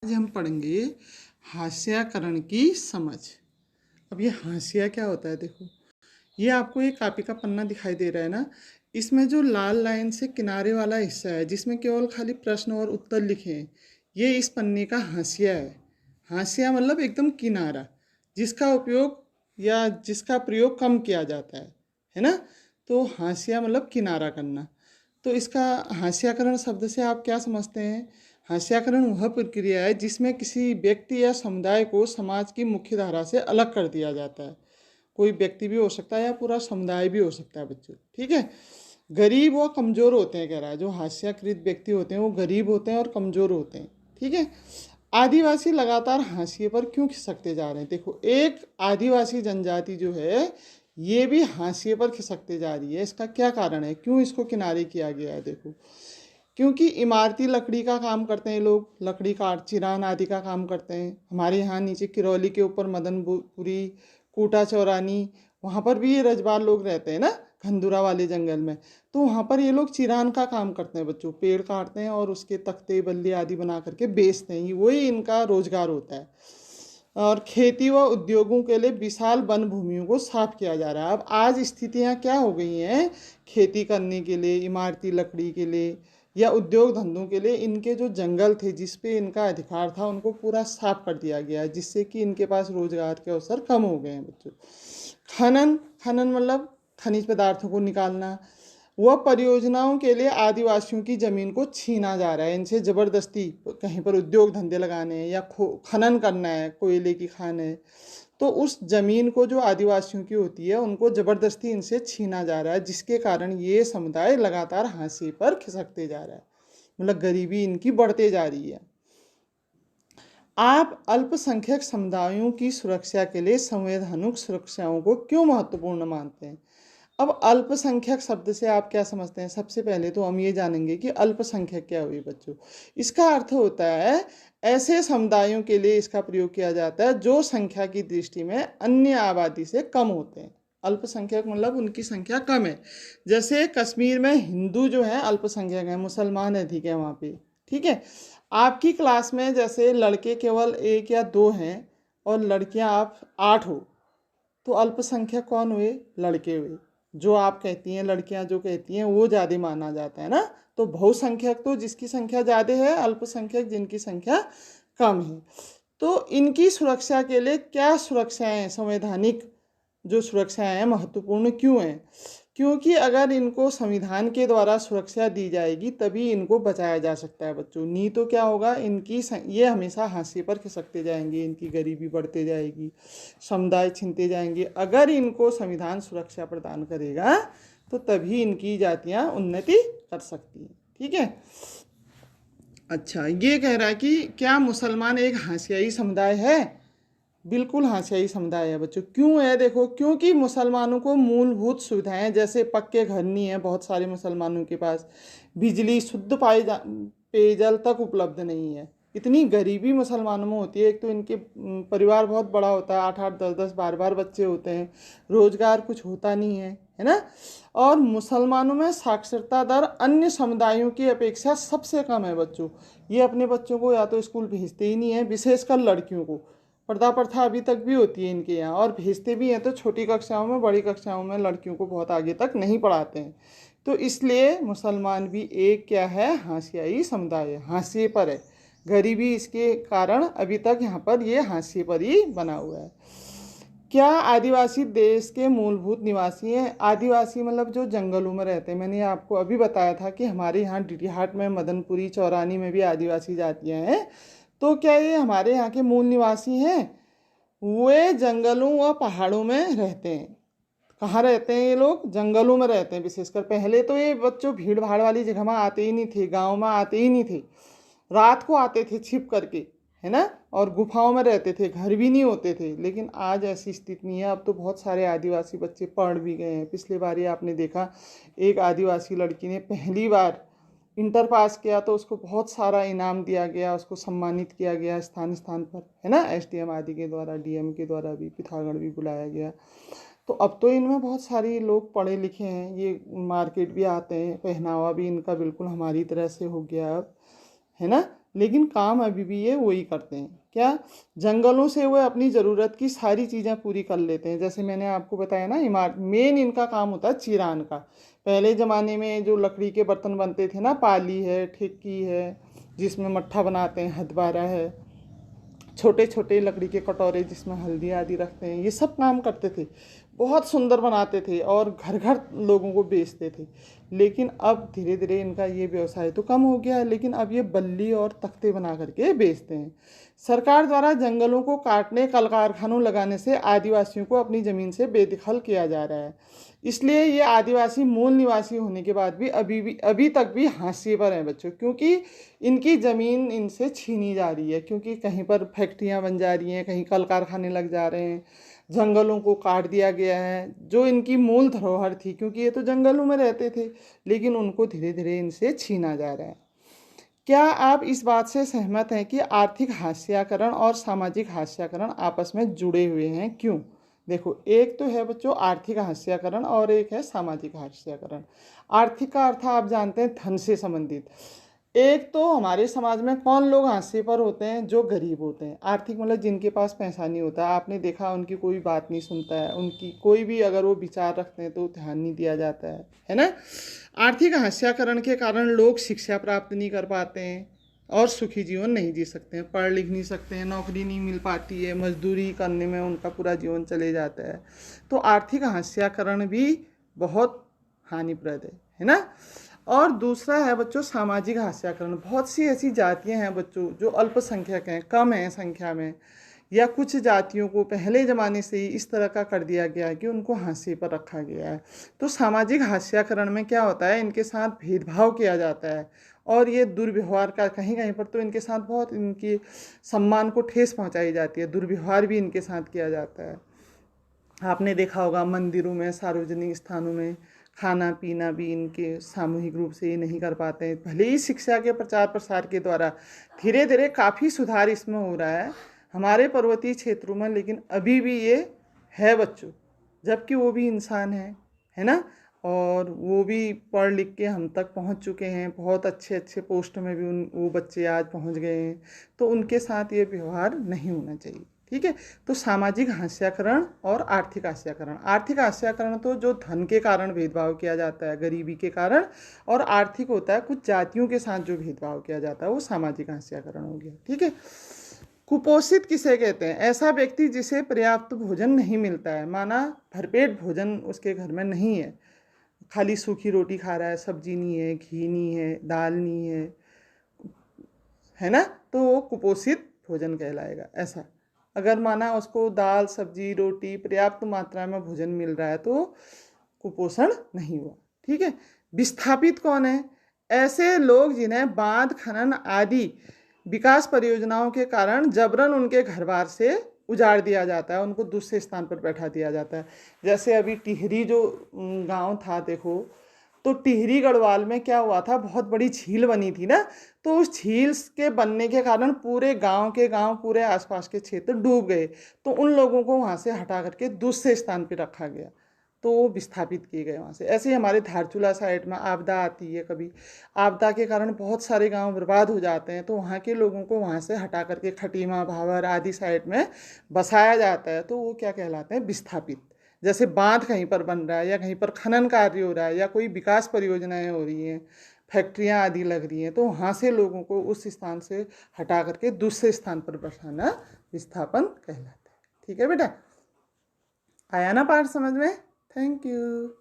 आज हम पढ़ेंगे हास्याकरण की समझ। अब ये हाशिया क्या होता है, देखो ये आपको एक कॉपी का पन्ना दिखाई दे रहा है ना। इसमें जो लाल लाइन से किनारे वाला हिस्सा है जिसमें केवल खाली प्रश्न और उत्तर लिखे हैं, ये इस पन्ने का हाशिया है। हाशिया मतलब एकदम किनारा, जिसका उपयोग या जिसका प्रयोग कम किया जाता है ना। तो हाशिया मतलब किनारा करना। तो इसका हास्याकरण शब्द से आप क्या समझते हैं? हास्याकरण वह प्रक्रिया है जिसमें किसी व्यक्ति या समुदाय को समाज की मुख्य धारा से अलग कर दिया जाता है। कोई व्यक्ति भी हो सकता है या पूरा समुदाय भी हो सकता है बच्चों, ठीक है। गरीब व कमज़ोर होते हैं, कह रहा है। जो हास्याकृत व्यक्ति होते हैं वो गरीब होते हैं और कमज़ोर होते हैं, ठीक है। आदिवासी लगातार हाशिए पर क्यों खिसकते जा रहे हैं? देखो, एक आदिवासी जनजाति जो है ये भी हाशिए पर खिसकते जा रही है। इसका क्या कारण है, क्यों इसको किनारे किया गया है? देखो, क्योंकि इमारती लकड़ी का काम करते हैं लोग, लकड़ी काट चिरान आदि का काम करते हैं। हमारे यहाँ नीचे किरौली के ऊपर मदनपुरी, कोटा चौरानी, वहाँ पर भी ये रजवार लोग रहते हैं ना, खंडूरा वाले जंगल में। तो वहाँ पर ये लोग चिरान का काम करते हैं बच्चों, पेड़ काटते हैं और उसके तख्ते बल्ली आदि बना करके बेचते हैं। वही इनका रोजगार होता है। और खेती व उद्योगों के लिए विशाल वन भूमियों को साफ किया जा रहा है। अब आज स्थितियाँ क्या हो गई हैं, खेती करने के लिए, इमारती लकड़ी के लिए या उद्योग धंधों के लिए इनके जो जंगल थे जिस पे इनका अधिकार था उनको पूरा साफ कर दिया गया है, जिससे कि इनके पास रोजगार के अवसर कम हो गए हैं बच्चों। खनन, खनन मतलब खनिज पदार्थों को निकालना। वह परियोजनाओं के लिए आदिवासियों की ज़मीन को छीना जा रहा है, इनसे ज़बरदस्ती कहीं पर उद्योग धंधे लगाने हैं या खनन करना है, कोयले की खान है, तो उस ज़मीन को जो आदिवासियों की होती है उनको ज़बरदस्ती इनसे छीना जा रहा है, जिसके कारण ये समुदाय लगातार हाशिए पर खिसकते जा रहा है। मतलब गरीबी इनकी बढ़ते जा रही है। आप अल्पसंख्यक समुदायों की सुरक्षा के लिए संवैधानिक सुरक्षाओं को क्यों महत्वपूर्ण मानते हैं? अब अल्पसंख्यक शब्द से आप क्या समझते हैं? सबसे पहले तो हम ये जानेंगे कि अल्पसंख्यक क्या हुई बच्चों। इसका अर्थ होता है ऐसे समुदायों के लिए इसका प्रयोग किया जाता है जो संख्या की दृष्टि में अन्य आबादी से कम होते हैं। अल्पसंख्यक मतलब उनकी संख्या कम है। जैसे कश्मीर में हिंदू जो है अल्पसंख्यक है, मुसलमान अधिक है वहाँ पे, ठीक है। आपकी क्लास में जैसे लड़के केवल 1 या 2 हैं और लड़कियां आप 8 हो, तो अल्पसंख्यक कौन हुए? लड़के हुए। जो आप कहती हैं, लड़कियां जो कहती हैं वो ज़्यादा माना जाता है ना। तो बहुसंख्यक तो जिसकी संख्या ज़्यादा है, अल्पसंख्यक जिनकी संख्या कम है। तो इनकी सुरक्षा के लिए क्या सुरक्षाएं, संवैधानिक जो सुरक्षाएं हैं महत्वपूर्ण क्यों हैं? क्योंकि अगर इनको संविधान के द्वारा सुरक्षा दी जाएगी तभी इनको बचाया जा सकता है बच्चों। नहीं तो क्या होगा, ये हमेशा हाशिए पर खिसकते जाएंगे, इनकी गरीबी बढ़ते जाएगी, समुदाय छिनते जाएंगे। अगर इनको संविधान सुरक्षा प्रदान करेगा तो तभी इनकी जातियां उन्नति कर सकती हैं, ठीक है। अच्छा, ये कह रहा है कि क्या मुसलमान एक हाशियाई समुदाय है? बिल्कुल हाशियाई समुदाय है बच्चों। क्यों है? देखो, क्योंकि मुसलमानों को मूलभूत सुविधाएं जैसे पक्के घर नहीं है बहुत सारे मुसलमानों के पास, बिजली, शुद्ध पेयजल तक उपलब्ध नहीं है। इतनी गरीबी मुसलमानों में होती है। एक तो इनके परिवार बहुत बड़ा होता है, 8-8, 10-10, 12-12 बच्चे होते हैं, रोजगार कुछ होता नहीं है ना। और मुसलमानों में साक्षरता दर अन्य समुदायों की अपेक्षा सबसे कम है बच्चों। ये अपने बच्चों को या तो स्कूल भेजते ही नहीं है, विशेषकर लड़कियों को। पर्दा प्रथा अभी तक भी होती है इनके यहाँ, और भेजते भी हैं तो छोटी कक्षाओं में, बड़ी कक्षाओं में लड़कियों को बहुत आगे तक नहीं पढ़ाते हैं। तो इसलिए मुसलमान भी एक क्या है, हाशियाई समुदाय है, हाशिए पर है। गरीबी इसके कारण अभी तक यहाँ पर ये हाशिए पर ही बना हुआ है। क्या आदिवासी देश के मूलभूत निवासी हैं? आदिवासी मतलब जो जंगलों में रहते हैं। मैंने आपको अभी बताया था कि हमारे यहाँ डिडिहाट में, मदनपुरी, चौरानी में भी आदिवासी जातियाँ हैं। तो क्या ये हमारे यहाँ के मूल निवासी हैं? वे जंगलों व पहाड़ों में रहते हैं। कहाँ रहते हैं ये लोग? जंगलों में रहते हैं विशेषकर। पहले तो ये बच्चों भीड़ भाड़ वाली जगह में आते ही नहीं थे, गाँव में आते ही नहीं थे, रात को आते थे छिप करके, है ना। और गुफाओं में रहते थे, घर भी नहीं होते थे। लेकिन आज ऐसी स्थिति नहीं है। अब तो बहुत सारे आदिवासी बच्चे पढ़ भी गए हैं। पिछले बार ही आपने देखा, एक आदिवासी लड़की ने पहली बार इंटर पास किया तो उसको बहुत सारा इनाम दिया गया, उसको सम्मानित किया गया स्थान स्थान पर, है ना। एसडीएम आदि के द्वारा, डीएम के द्वारा भी, पिथागढ़ भी बुलाया गया। तो अब तो इनमें बहुत सारे लोग पढ़े लिखे हैं, ये मार्केट भी आते हैं, पहनावा भी इनका बिल्कुल हमारी तरह से हो गया अब, है ना। लेकिन काम अभी भी ये वही करते हैं। क्या? जंगलों से वो अपनी ज़रूरत की सारी चीज़ें पूरी कर लेते हैं। जैसे मैंने आपको बताया ना, इमारत मेन इनका काम होता है चिरान का। पहले ज़माने में जो लकड़ी के बर्तन बनते थे ना, पाली है, ठेकी है, जिसमें मट्ठा बनाते हैं, हथबारा है, छोटे छोटे लकड़ी के कटोरे जिसमें हल्दी आदि रखते हैं, ये सब काम करते थे। बहुत सुंदर बनाते थे और घर घर लोगों को बेचते थे। लेकिन अब धीरे धीरे इनका ये व्यवसाय तो कम हो गया है, लेकिन अब ये बल्ली और तख्ते बना करके बेचते हैं। सरकार द्वारा जंगलों को काटने, कल कारखानों लगाने से आदिवासियों को अपनी ज़मीन से बेदखल किया जा रहा है। इसलिए ये आदिवासी मूल निवासी होने के बाद भी अभी तक भी हाशिए पर हैं बच्चों, क्योंकि इनकी ज़मीन इनसे छीनी जा रही है। क्योंकि कहीं पर फैक्ट्रियां बन जा रही हैं, कहीं कल कारखाने लग जा रहे हैं, जंगलों को काट दिया गया है जो इनकी मूल धरोहर थी, क्योंकि ये तो जंगलों में रहते थे, लेकिन उनको धीरे धीरे इनसे छीना जा रहा है। क्या आप इस बात से सहमत हैं कि आर्थिक हाशियाकरण और सामाजिक हाशियाकरण आपस में जुड़े हुए हैं? क्यों? देखो, एक तो है बच्चों आर्थिक हाशियाकरण और एक है सामाजिक हाशियाकरण। आर्थिक का अर्थ आप जानते हैं धन से संबंधित। एक तो हमारे समाज में कौन लोग हाशिए पर होते हैं? जो गरीब होते हैं। आर्थिक मतलब जिनके पास पैसा नहीं होता, आपने देखा उनकी कोई बात नहीं सुनता है, उनकी कोई भी अगर वो विचार रखते हैं तो ध्यान नहीं दिया जाता है ना। आर्थिक हाशियाकरण के कारण लोग शिक्षा प्राप्त नहीं कर पाते हैं और सुखी जीवन नहीं जी सकते हैं, पढ़ लिख नहीं सकते हैं, नौकरी नहीं मिल पाती है, मजदूरी करने में उनका पूरा जीवन चले जाता है। तो आर्थिक हाशियाकरण भी बहुत हानिप्रद है ना। और दूसरा है बच्चों सामाजिक हाशियाकरण। बहुत सी ऐसी जातियां हैं बच्चों जो अल्पसंख्यक हैं, कम हैं संख्या में, या कुछ जातियों को पहले ज़माने से ही इस तरह का कर दिया गया है कि उनको हाशिए पर रखा गया है। तो सामाजिक हाशियाकरण में क्या होता है, इनके साथ भेदभाव किया जाता है और ये दुर्व्यवहार का कहीं कहीं पर तो इनके साथ बहुत इनकी सम्मान को ठेस पहुंचाई जाती है, दुर्व्यवहार भी इनके साथ किया जाता है। आपने देखा होगा मंदिरों में, सार्वजनिक स्थानों में खाना पीना भी इनके सामूहिक रूप से ये नहीं कर पाते हैं। भले ही शिक्षा के प्रचार प्रसार के द्वारा धीरे धीरे काफ़ी सुधार इसमें हो रहा है हमारे पर्वतीय क्षेत्रों में, लेकिन अभी भी ये है बच्चों, जबकि वो भी इंसान है ना। और वो भी पढ़ लिख के हम तक पहुंच चुके हैं, बहुत अच्छे अच्छे पोस्ट में भी वो बच्चे आज पहुंच गए हैं। तो उनके साथ ये व्यवहार नहीं होना चाहिए, ठीक है। तो सामाजिक हाशियाकरण और आर्थिक हाशियाकरण। आर्थिक हाशियाकरण तो जो धन के कारण भेदभाव किया जाता है, गरीबी के कारण, और आर्थिक होता है कुछ जातियों के साथ जो भेदभाव किया जाता है, वो सामाजिक हाशियाकरण हो गया, ठीक है। कुपोषित किसे कहते हैं? ऐसा व्यक्ति जिसे पर्याप्त भोजन नहीं मिलता है, माना भरपेट भोजन उसके घर में नहीं है, खाली सूखी रोटी खा रहा है, सब्जी नहीं है, घी नहीं है, दाल नहीं है ना, तो वो कुपोषित भोजन कहलाएगा। ऐसा अगर माना उसको दाल सब्जी रोटी पर्याप्त मात्रा में भोजन मिल रहा है तो कुपोषण नहीं हुआ, ठीक है। विस्थापित कौन है? ऐसे लोग जिन्हें बांध खनन आदि विकास परियोजनाओं के कारण जबरन उनके घर बार से उजाड़ दिया जाता है, उनको दूसरे स्थान पर बैठा दिया जाता है। जैसे अभी टिहरी जो गांव था, देखो तो टिहरी गढ़वाल में क्या हुआ था, बहुत बड़ी झील बनी थी ना, तो उस झील के बनने के कारण पूरे गांव के गांव, पूरे आसपास के क्षेत्र डूब गए। तो उन लोगों को वहां से हटा करके दूसरे स्थान पर रखा गया, तो वो विस्थापित किए गए वहाँ से। ऐसे ही हमारे धारचूला साइड में आपदा आती है, कभी आपदा के कारण बहुत सारे गांव बर्बाद हो जाते हैं, तो वहाँ के लोगों को वहाँ से हटा करके खटीमा भावर आदि साइड में बसाया जाता है, तो वो क्या कहलाते हैं? विस्थापित। जैसे बांध कहीं पर बन रहा है या कहीं पर खनन कार्य हो रहा है या कोई विकास परियोजनाएं हो रही हैं, फैक्ट्रियां आदि लग रही हैं, तो वहाँ से लोगों को उस स्थान से हटा करके दूसरे स्थान पर बसाना विस्थापन कहलाता है, ठीक है बेटा। आया ना पाठ समझ में? Thank you.